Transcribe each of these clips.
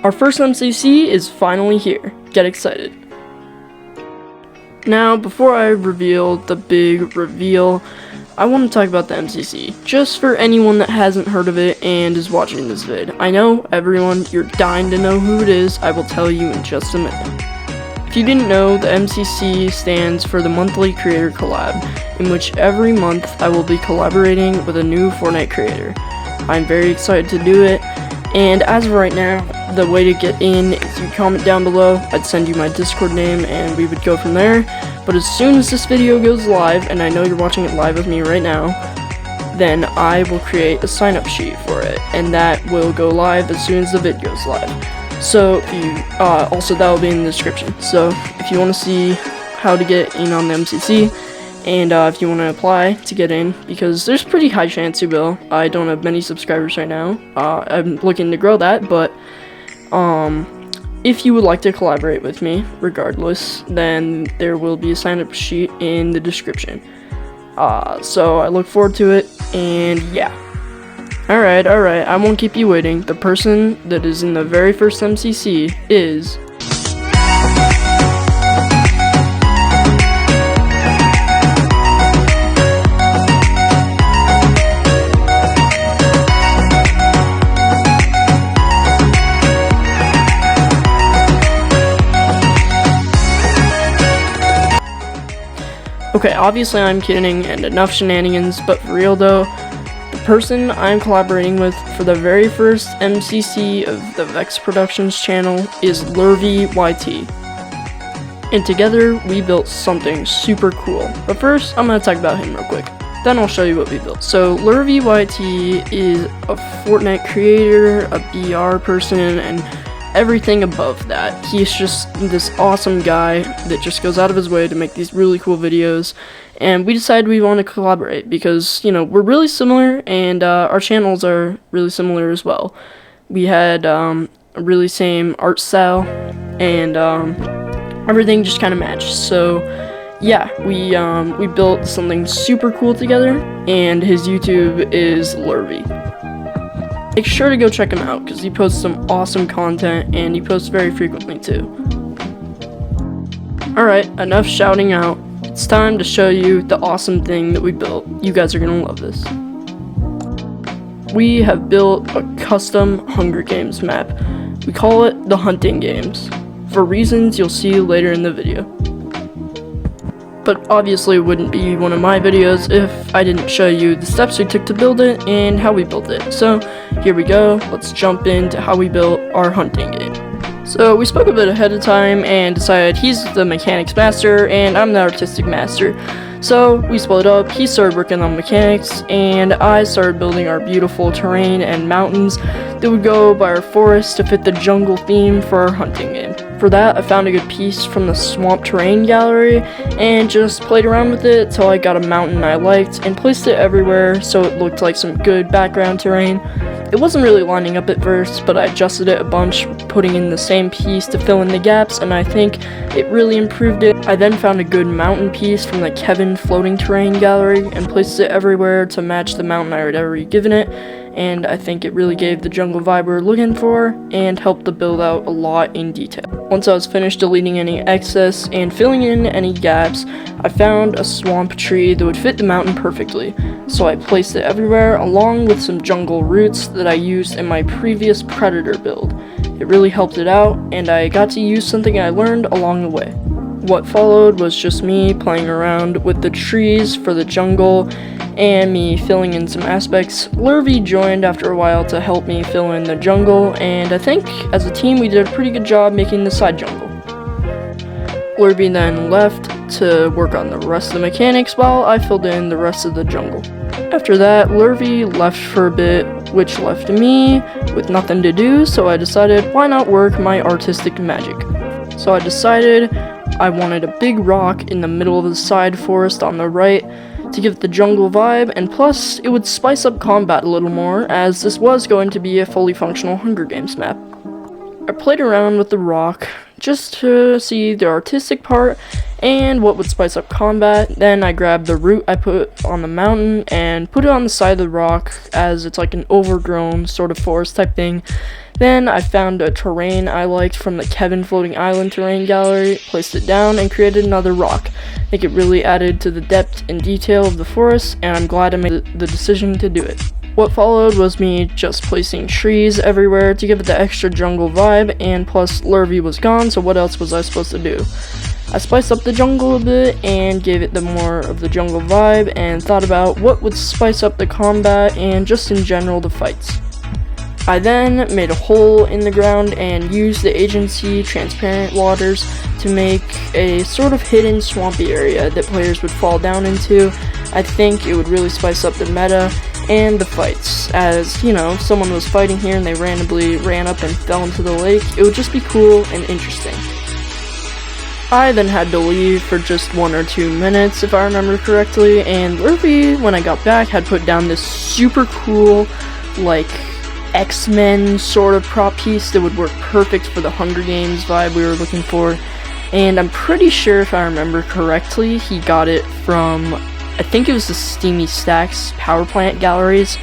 Our first M.C.C is finally here. Get excited. Now, before I reveal the big reveal, I want to talk about the M.C.C, just for anyone that hasn't heard of it and is watching this vid. I know, everyone, you're dying to know who it is. I will tell you in just a minute. If you didn't know, the M.C.C stands for the Monthly Creator Collab, in which every month I will be collaborating with a new Fortnite creator. I'm very excited to do it, and as of right now, the way to get in is you comment down below. I'd send you my Discord name and we would go from there. But as soon as this video goes live, and I know you're watching it live with me right now, then I will create a sign-up sheet for it, and that will go live as soon as the vid goes live. So if you also that will be in the description. So if you want to see how to get in on the M.C.C, and if you want to apply to get in, because there's a pretty high chance you will. I don't have many subscribers right now. I'm looking to grow that, but if you would like to collaborate with me, regardless, then there will be a sign-up sheet in the description. So I look forward to it, and yeah. Alright, I won't keep you waiting. The person that is in the very first M.C.C is... Okay, obviously I'm kidding, and enough shenanigans, but for real though, the person I'm collaborating with for the very first M.C.C of the Vex Productions channel is LurvyYT. And together, we built something super cool. But first, I'm going to talk about him real quick. Then I'll show you what we built. So, LurvyYT is a Fortnite creator, a BR person, and everything above that. He's just this awesome guy that just goes out of his way to make these really cool videos, and we decided we want to collaborate because, you know, we're really similar, and our channels are really similar as well. We had a really same art style, and everything just kind of matched. So yeah, we built something super cool together, and his YouTube is Lurvy. Make sure to go check him out, because he posts some awesome content, and he posts very frequently too. Alright, enough shouting out. It's time to show you the awesome thing that we built. You guys are gonna love this. We have built a custom Hunger Games map. We call it the Hunting Games, for reasons you'll see later in the video. But obviously it wouldn't be one of my videos if I didn't show you the steps we took to build it and how we built it. So here we go, let's jump into how we built our hunting game. So we spoke a bit ahead of time and decided he's the mechanics master and I'm the artistic master. So we split up, he started working on mechanics, and I started building our beautiful terrain and mountains that would go by our forest to fit the jungle theme for our hunting game. For that, I found a good piece from the swamp terrain gallery and just played around with it till I got a mountain I liked and placed it everywhere so it looked like some good background terrain. It wasn't really lining up at first, but I adjusted it a bunch, putting in the same piece to fill in the gaps, and I think it really improved it. I then found a good mountain piece from the Kevin floating terrain gallery and placed it everywhere to match the mountain I had already given it, and I think it really gave the jungle vibe we were looking for and helped the build out a lot in detail. Once I was finished deleting any excess and filling in any gaps, I found a swamp tree that would fit the mountain perfectly, so I placed it everywhere along with some jungle roots that I used in my previous predator build. It really helped it out, and I got to use something I learned along the way. What followed was just me playing around with the trees for the jungle and me filling in some aspects. Lurvy joined after a while to help me fill in the jungle, and I think as a team we did a pretty good job making the side jungle. Lurvy then left to work on the rest of the mechanics while I filled in the rest of the jungle. After that, Lurvy left for a bit, which left me with nothing to do, so I decided why not work my artistic magic. So I decided I wanted a big rock in the middle of the side forest on the right to give the jungle vibe, and plus it would spice up combat a little more, as this was going to be a fully functional Hunger Games map. I played around with the rock just to see the artistic part and what would spice up combat. Then I grabbed the root I put on the mountain and put it on the side of the rock, as it's like an overgrown sort of forest type thing. Then I found a terrain I liked from the Kevin Floating Island terrain gallery, placed it down, and created another rock. I think it really added to the depth and detail of the forest, and I'm glad I made the decision to do it. What followed was me just placing trees everywhere to give it the extra jungle vibe, and plus Lurvy was gone, so what else was I supposed to do? I spiced up the jungle a bit and gave it the more of the jungle vibe, and thought about what would spice up the combat and just in general the fights. I then made a hole in the ground and used the agency transparent waters to make a sort of hidden swampy area that players would fall down into. I think it would really spice up the meta and the fights, as, you know, if someone was fighting here and they randomly ran up and fell into the lake, it would just be cool and interesting. I then had to leave for just 1 or 2 minutes, if I remember correctly, and Lurvy, when I got back, had put down this super cool, like, X-Men sort of prop piece that would work perfect for the Hunger Games vibe we were looking for, and I'm pretty sure, if I remember correctly, he got it from, I think it was the Steamy Stacks power plant galleries.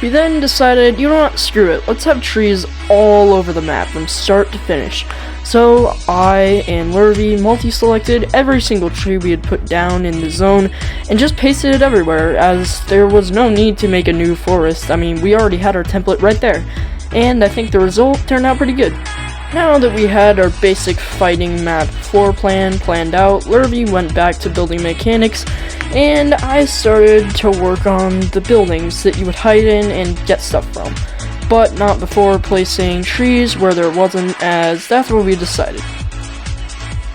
We then decided, you know what, screw it, let's have trees all over the map from start to finish. So I and Lurvy multi-selected every single tree we had put down in the zone and just pasted it everywhere, as there was no need to make a new forest. I mean, we already had our template right there, and I think the result turned out pretty good. Now that we had our basic fighting map floor plan planned out, Lurvy went back to building mechanics, and I started to work on the buildings that you would hide in and get stuff from. But not before placing trees where there wasn't, as that's what we decided.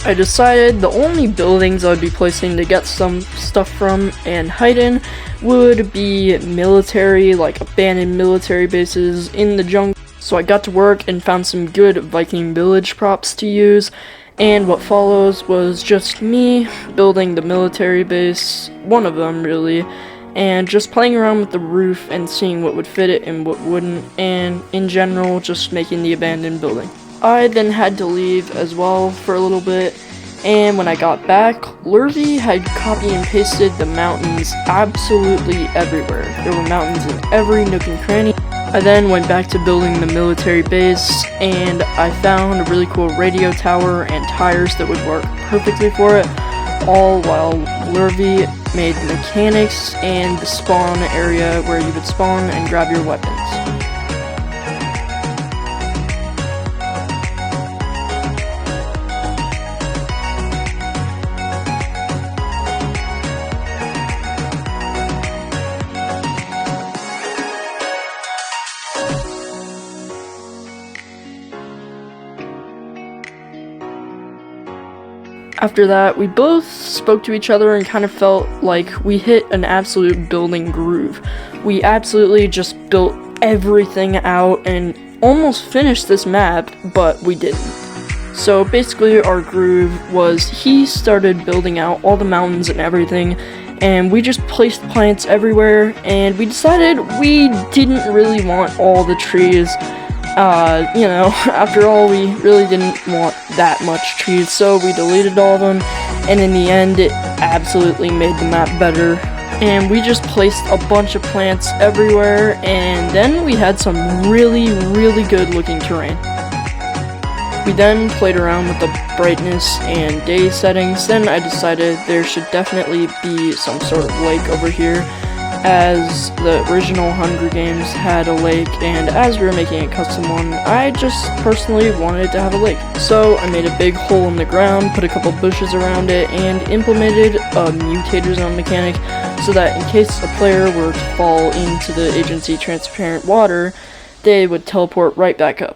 I decided the only buildings I would be placing to get some stuff from and hide in would be military, like abandoned military bases in the jungle. So I got to work and found some good Viking village props to use, and what follows was just me building the military base, one of them really, and just playing around with the roof and seeing what would fit it and what wouldn't, and in general just making the abandoned building. I then had to leave as well for a little bit, and when I got back, Lurvy had copy and pasted the mountains absolutely everywhere. There were mountains in every nook and cranny. I then went back to building the military base, and I found a really cool radio tower and tires that would work perfectly for it, all while Lurvy made the mechanics and the spawn area where you would spawn and grab your weapons. After that, we both spoke to each other and kind of felt like we hit an absolute building groove. We absolutely just built everything out and almost finished this map, but we didn't. So basically our groove was he started building out all the mountains and everything, and we just placed plants everywhere, and we decided we didn't really want all the trees. You know, after all, we really didn't want that much trees, so we deleted all of them, and in the end, it absolutely made the map better. And we just placed a bunch of plants everywhere, and then we had some really, really good looking terrain. We then played around with the brightness and day settings. Then I decided there should definitely be some sort of lake over here, as the original Hunger Games had a lake, and as we were making a custom one, I just personally wanted to have a lake. So I made a big hole in the ground, put a couple bushes around it, and implemented a mutator zone mechanic so that in case a player were to fall into the agency transparent water, they would teleport right back up.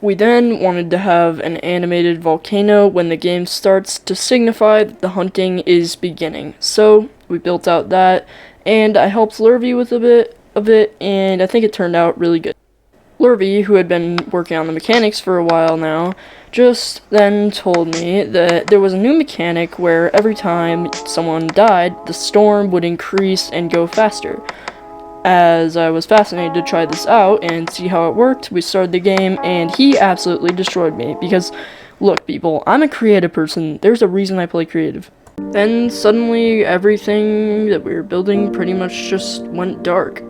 We then wanted to have an animated volcano when the game starts to signify that the hunting is beginning. So we built out that, and I helped Lurvy with a bit of it, and I think it turned out really good. Lurvy, who had been working on the mechanics for a while now, just then told me that there was a new mechanic where every time someone died, the storm would increase and go faster. As I was fascinated to try this out and see how it worked, we started the game, and he absolutely destroyed me because, look people, I'm a creative person. There's a reason I play creative. Then suddenly everything that we were building pretty much just went dark.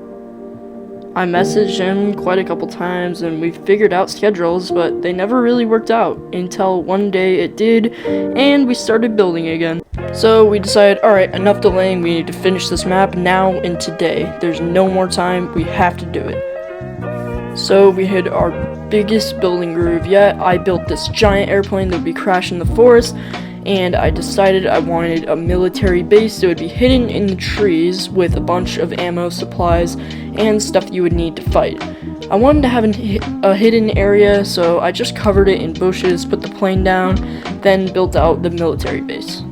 I messaged him quite a couple times and we figured out schedules, but they never really worked out until one day it did, and we started building again. So we decided, alright, enough delaying, we need to finish this map now and today. There's no more time, we have to do it. So we hit our biggest building groove yet. I built this giant airplane that would be crashing in the forest, and I decided I wanted a military base that would be hidden in the trees with a bunch of ammo, supplies, and stuff you would need to fight. I wanted to have a hidden area, so I just covered it in bushes, put the plane down, then built out the military base.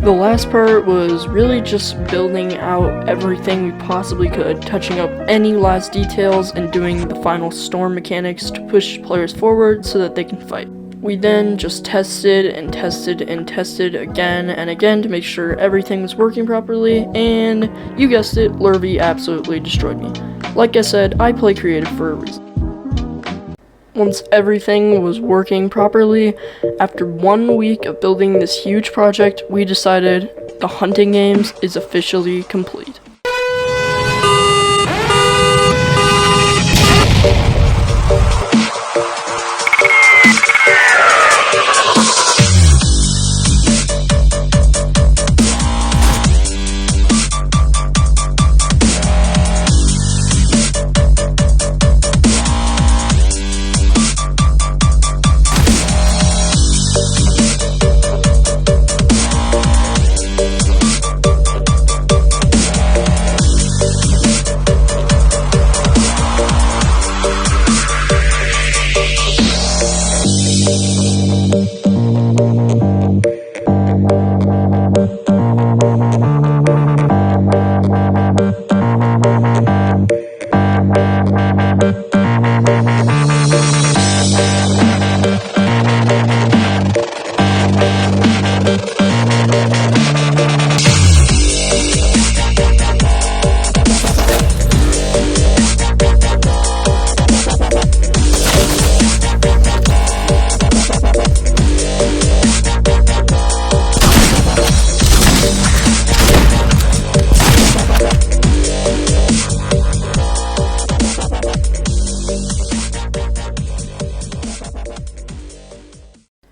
The last part was really just building out everything we possibly could, touching up any last details and doing the final storm mechanics to push players forward so that they can fight. We then just tested and tested and tested again and again to make sure everything was working properly, and you guessed it, Lurvy absolutely destroyed me. Like I said, I play creative for a reason. Once everything was working properly, after 1 week of building this huge project, we decided the hunting games is officially complete.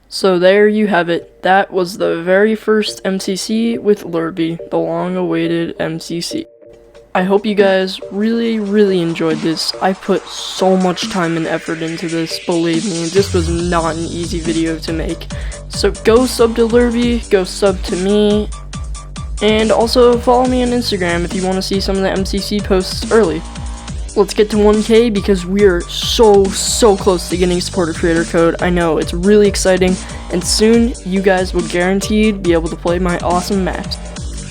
So there you have it. That was the very first M.C.C. with Lurvy, the long-awaited M.C.C. I hope you guys really enjoyed this. I put so much time and effort into this, believe me. This was not an easy video to make. So go sub to Lurvy, go sub to me, and also follow me on Instagram if you want to see some of the M.C.C. posts early. Let's get to 1K because we're so close to getting supporter creator code. I know, it's really exciting, and soon you guys will guaranteed be able to play my awesome maps.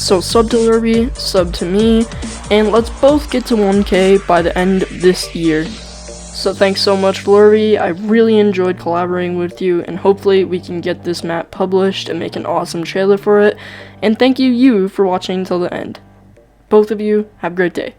So sub to Lurvy, sub to me, and let's both get to 1K by the end of this year. So thanks so much, Lurvy. I really enjoyed collaborating with you, and hopefully we can get this map published and make an awesome trailer for it. And thank you for watching until the end. Both of you, have a great day.